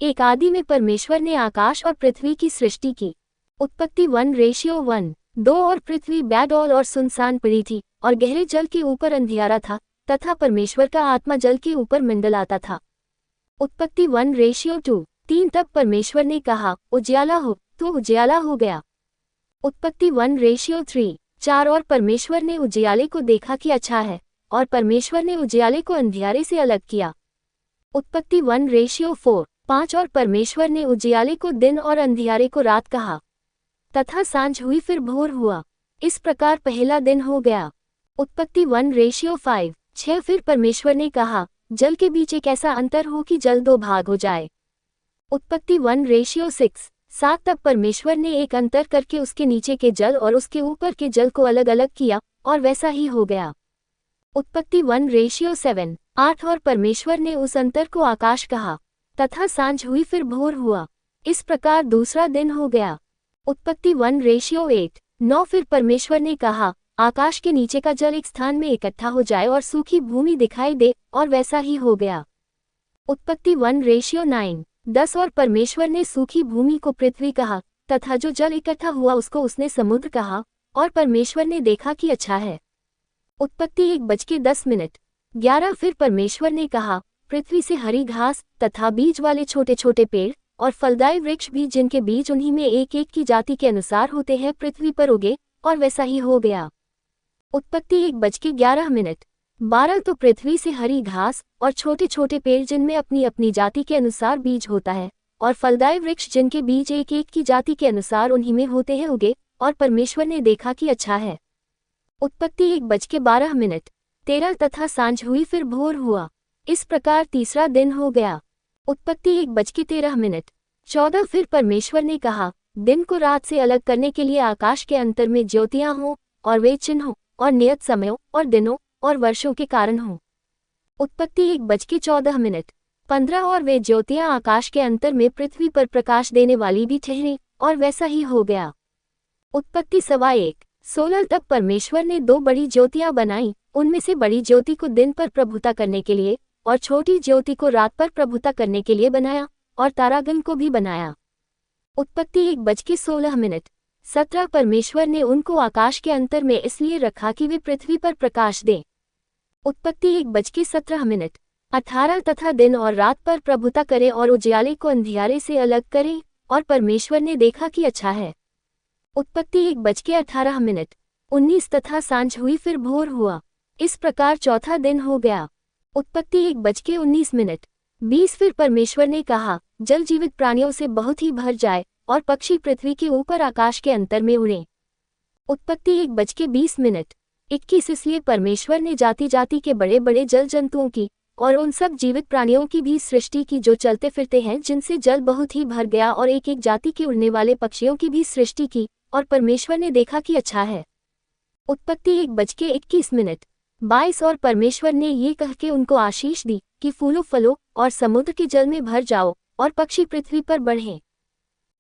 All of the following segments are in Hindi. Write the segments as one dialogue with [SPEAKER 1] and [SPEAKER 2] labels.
[SPEAKER 1] एक आदि में परमेश्वर ने आकाश और पृथ्वी की सृष्टि की। उत्पत्ति 1:1। 2 और पृथ्वी बेडौल और सुनसान पड़ी थी, और गहरे जल के ऊपर अंधियारा था, तथा परमेश्वर का आत्मा जल के ऊपर मंडलाता था। उत्पत्ति 1:2। 3 तब परमेश्वर ने कहा, उजियाला हो, तो उजियाला हो गया। उत्पत्ति 1:3। 4 और परमेश्वर ने उजियाले को देखा कि अच्छा है, और परमेश्वर ने उजियाले को अंधियारे से अलग किया। उत्पत्ति 1:4। 5 और परमेश्वर ने उजियाले को दिन और अंधियारे को रात कहा। तथा सांझ हुई फिर भोर हुआ। इस प्रकार पहला दिन हो गया। उत्पत्ति 1:5। 6 फिर परमेश्वर ने कहा, जल के बीच एक ऐसा अंतर हो कि जल 2 भाग हो जाए। उत्पत्ति 1:6। 7 तब परमेश्वर ने एक अंतर करके उसके नीचे के जल और उसके ऊपर के जल को अलग अलग किया, और वैसा ही हो गया। उत्पत्ति 1:7। 8 और परमेश्वर ने उस अंतर को आकाश कहा। तथा सांझ हुई फिर भोर हुआ। इस प्रकार दूसरा दिन हो गया। उत्पत्ति 1:8। 9 फिर परमेश्वर ने कहा, आकाश के नीचे का जल एक स्थान में इकट्ठा हो जाए और सूखी भूमि दिखाई दे, और वैसा ही हो गया। उत्पत्ति 1:9। 10 और परमेश्वर ने सूखी भूमि को पृथ्वी कहा, तथा जो जल इकट्ठा हुआ उसको उसने समुद्र कहा, और परमेश्वर ने देखा कि अच्छा है। उत्पत्ति 1:10। 11 फिर परमेश्वर ने कहा, पृथ्वी से हरी घास तथा बीज वाले छोटे छोटे पेड़ और फलदायी वृक्ष भी जिनके बीज उन्हीं में एक एक की जाति के अनुसार होते हैं पृथ्वी पर उगे, और वैसा ही हो गया। उत्पत्ति 1:11। 12 तो पृथ्वी से हरी घास और छोटे छोटे पेड़ जिनमें अपनी अपनी जाति के अनुसार बीज होता है, और फलदायी वृक्ष जिनके बीज एक एक की जाति के अनुसार उन्हीं में होते हैं उगे, और परमेश्वर ने देखा कि अच्छा है। उत्पत्ति 1:12। 13 तथा सांझ हुई फिर भोर हुआ। इस प्रकार तीसरा दिन हो गया। उत्पत्ति 1:13। 14 फिर परमेश्वर ने कहा, दिन को रात से अलग करने के लिए आकाश के अंतर में ज्योतियां हों, और वे चिन्हों और नियत समयों और दिनों और वर्षों के कारण हों। उत्पत्ति 1:14। 15 और वे ज्योतियां आकाश के अंतर में पृथ्वी पर प्रकाश देने वाली भी ठहरी, और वैसा ही हो गया। उत्पत्ति 1:15। 16 तब परमेश्वर ने 2 बड़ी ज्योतियां बनाई, उनमें से बड़ी ज्योति को दिन पर प्रभुता करने के लिए और छोटी ज्योति को रात पर प्रभुता करने के लिए बनाया, और तारागण को भी बनाया। उत्पत्ति 1:16। 17 परमेश्वर ने उनको आकाश के अंतर में इसलिए रखा कि वे पृथ्वी पर प्रकाश दें। उत्पत्ति 1:17। 18 तथा दिन और रात पर प्रभुता करें और उजियाले को अंधियारे से अलग करें, और परमेश्वर ने देखा कि अच्छा है। उत्पत्ति 1:18। 19 तथा सांझ हुई फिर भोर हुआ। इस प्रकार चौथा दिन हो गया। उत्पत्ति 1:19। 20 फिर परमेश्वर ने कहा, जल जीवित प्राणियों से बहुत ही भर जाए, और पक्षी पृथ्वी के ऊपर आकाश के अंतर में उड़ें। उत्पत्ति 1:20। 21 इसलिए परमेश्वर ने जाति जाति के बड़े बड़े जल जंतुओं की और उन सब जीवित प्राणियों की भी सृष्टि की जो चलते फिरते हैं जिनसे जल बहुत ही भर गया, और एक एक जाति के उड़ने वाले पक्षियों की भी सृष्टि की, और परमेश्वर ने देखा कि अच्छा है। उत्पत्ति 1:21। 22 और परमेश्वर ने ये कह के उनको आशीष दी कि फूलो फलो और समुद्र के जल में भर जाओ, और पक्षी पृथ्वी पर बढ़ें।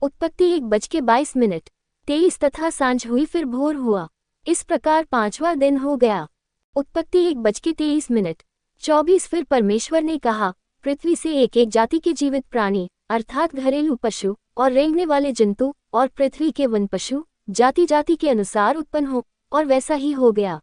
[SPEAKER 1] उत्पत्ति 1:22। 23 तथा सांझ हुई फिर भोर हुआ। इस प्रकार पांचवा दिन हो गया। उत्पत्ति 1:23। 24 फिर परमेश्वर ने कहा, पृथ्वी से एक एक जाति के जीवित प्राणी अर्थात घरेलू पशु और रेंगने वाले जंतु और पृथ्वी के वन पशु जाति जाति के अनुसार उत्पन्न हो, और वैसा ही हो गया।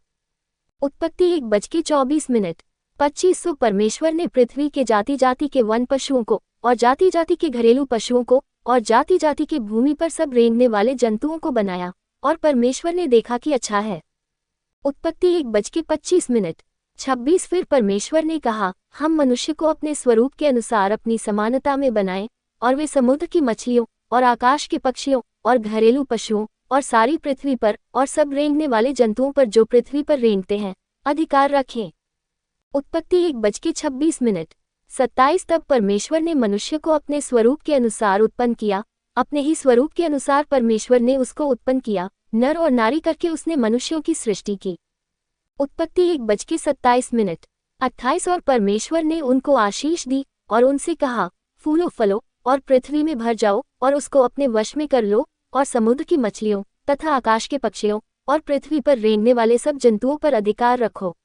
[SPEAKER 1] उत्पत्ति 1:24। 25 सो परमेश्वर ने पृथ्वी के जाति जाति के वन पशुओं को और जाति जाति के घरेलू पशुओं को और जाति जाति के भूमि पर सब रेंगने वाले जंतुओं को बनाया, और परमेश्वर ने देखा कि अच्छा है। उत्पत्ति 1:25। 26 फिर परमेश्वर ने कहा, हम मनुष्य को अपने स्वरूप के अनुसार अपनी समानता में बनाएं, और वे समुद्र की मछलियों और आकाश के पक्षियों और घरेलू पशुओं और सारी पृथ्वी पर और सब रेंगने वाले जंतुओं पर जो पृथ्वी पर रेंगते हैं अधिकार रखें। उत्पत्ति 1:26। 27 तब परमेश्वर ने मनुष्य को अपने स्वरूप के अनुसार उत्पन्न किया, अपने ही स्वरूप के अनुसार परमेश्वर ने उसको उत्पन्न किया, नर और नारी करके उसने मनुष्यों की सृष्टि की। उत्पत्ति 1:27। 28 और परमेश्वर ने उनको आशीष दी और उनसे कहा, फूलो फलो और पृथ्वी में भर जाओ और उसको अपने वश में कर लो, और समुद्र की मछलियों तथा आकाश के पक्षियों और पृथ्वी पर रेंगने वाले सब जंतुओं पर अधिकार रखो।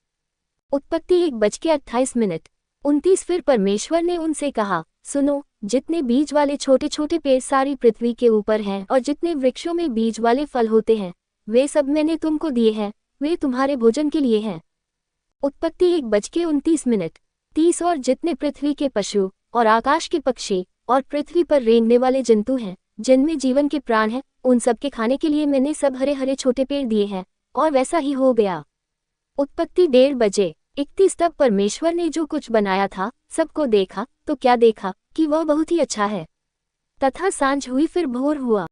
[SPEAKER 1] उत्पत्ति 1:28। 29 फिर परमेश्वर ने उनसे कहा, सुनो, जितने बीज वाले छोटे छोटे पेड़ सारी पृथ्वी के ऊपर हैं और जितने वृक्षों में बीज वाले फल होते हैं वे सब मैंने तुमको दिए हैं, वे तुम्हारे भोजन के लिए हैं। उत्पत्ति 1:29 और जितने पृथ्वी के पशु और आकाश के पक्षी और पृथ्वी पर रेंगने वाले जंतु हैं जिनमें जीवन के प्राण हैं, उन सब के खाने के लिए मैंने सब हरे हरे छोटे पेड़ दिए हैं। और वैसा ही हो गया। उत्पत्ति 1:31 तब परमेश्वर ने जो कुछ बनाया था सबको देखा तो क्या देखा कि वह बहुत ही अच्छा है। तथा सांझ हुई फिर भोर हुआ।